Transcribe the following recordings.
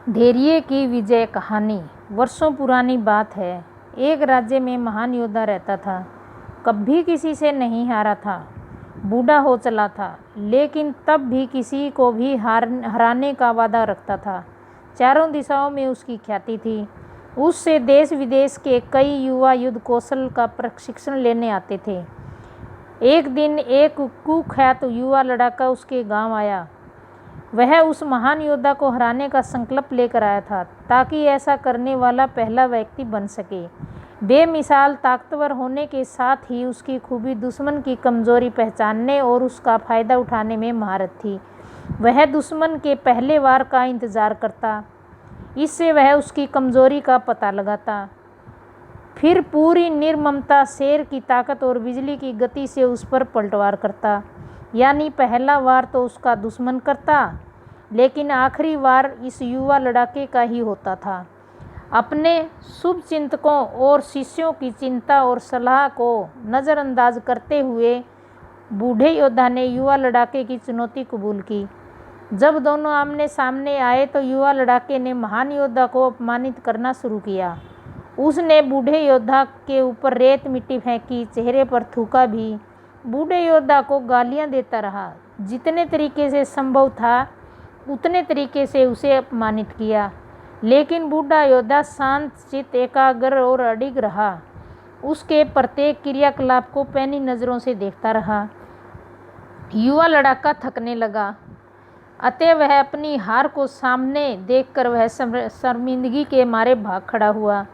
धैर्य की विजय कहानी। वर्षों पुरानी बात है। एक राज्य में महान योद्धा रहता था। कभी किसी से नहीं हारा था। बूढ़ा हो चला था, लेकिन तब भी किसी को भी हराने का वादा रखता था। चारों दिशाओं में उसकी ख्याति थी। उससे देश विदेश के कई युवा युद्ध कौशल का प्रशिक्षण लेने आते थे। एक दिन एक कुख्यात युवा लड़ाका उसके गांव आया। वह उस महान योद्धा को हराने का संकल्प लेकर आया था, ताकि ऐसा करने वाला पहला व्यक्ति बन सके। बेमिसाल ताकतवर होने के साथ ही उसकी खूबी दुश्मन की कमजोरी पहचानने और उसका फायदा उठाने में महारत थी। वह दुश्मन के पहले वार का इंतजार करता, इससे वह उसकी कमजोरी का पता लगाता। फिर पूरी निर्ममता, शेर की ताकत और बिजली की गति से उस पर पलटवार करता। यानी पहला वार तो उसका दुश्मन करता, लेकिन आखिरी वार इस युवा लड़ाके का ही होता था। अपने शुभ चिंतकों और शिष्यों की चिंता और सलाह को नज़रअंदाज करते हुए बूढ़े योद्धा ने युवा लड़ाके की चुनौती कबूल की। जब दोनों आमने सामने आए तो युवा लड़ाके ने महान योद्धा को अपमानित करना शुरू किया। उसने बूढ़े योद्धा के ऊपर रेत मिट्टी फेंकी, चेहरे पर थूका भी। बूढ़े योद्धा को गालियां देता रहा। जितने तरीके से संभव था उतने तरीके से उसे अपमानित किया, लेकिन बूढ़ा योद्धा शांत चित्त, एकाग्र और अडिग रहा। उसके प्रत्येक क्रियाकलाप को पैनी नज़रों से देखता रहा। युवा लड़ाका थकने लगा, अतः वह अपनी हार को सामने देखकर वह शर्मिंदगी के मारे भाग खड़ा हुआ।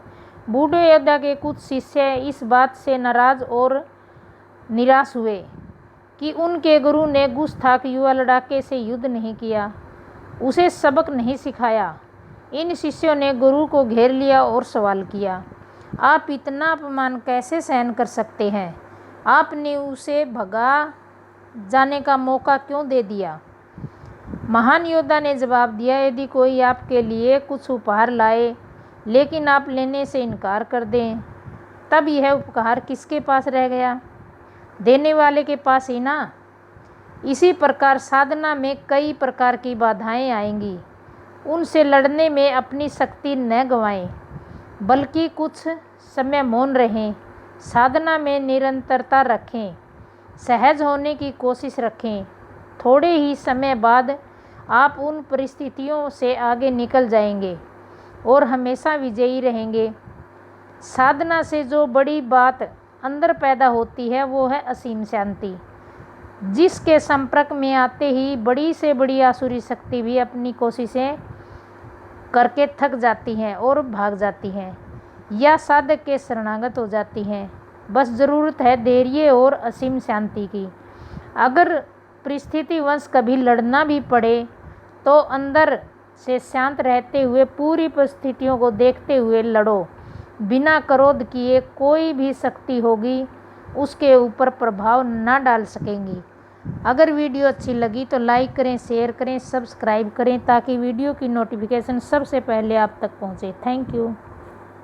बूढ़े योद्धा के कुछ शिष्य इस बात से नाराज और निराश हुए कि उनके गुरु ने गुस्ताख युवा लड़ाके से युद्ध नहीं किया, उसे सबक नहीं सिखाया। इन शिष्यों ने गुरु को घेर लिया और सवाल किया, आप इतना अपमान कैसे सहन कर सकते हैं? आपने उसे भगा जाने का मौका क्यों दे दिया? महान योद्धा ने जवाब दिया, यदि कोई आपके लिए कुछ उपहार लाए लेकिन आप लेने से इनकार कर दें, तब यह उपहार किसके पास रह गया? देने वाले के पास ही ना। इसी प्रकार साधना में कई प्रकार की बाधाएं आएंगी। उनसे लड़ने में अपनी शक्ति न गंवाएं, बल्कि कुछ समय मौन रहें। साधना में निरंतरता रखें, सहज होने की कोशिश रखें। थोड़े ही समय बाद आप उन परिस्थितियों से आगे निकल जाएंगे और हमेशा विजयी रहेंगे। साधना से जो बड़ी बात अंदर पैदा होती है वो है असीम शांति, जिसके संपर्क में आते ही बड़ी से बड़ी आसुरी शक्ति भी अपनी कोशिशें करके थक जाती हैं और भाग जाती हैं, या साधक के शरणागत हो जाती हैं। बस ज़रूरत है धैर्य और असीम शांति की। अगर परिस्थितिवश कभी लड़ना भी पड़े तो अंदर से शांत रहते हुए पूरी परिस्थितियों को देखते हुए लड़ो। बिना क्रोध किए कोई भी शक्ति होगी उसके ऊपर प्रभाव न डाल सकेंगी। अगर वीडियो अच्छी लगी तो लाइक करें, शेयर करें, सब्सक्राइब करें, ताकि वीडियो की नोटिफिकेशन सबसे पहले आप तक पहुंचे। Thank you.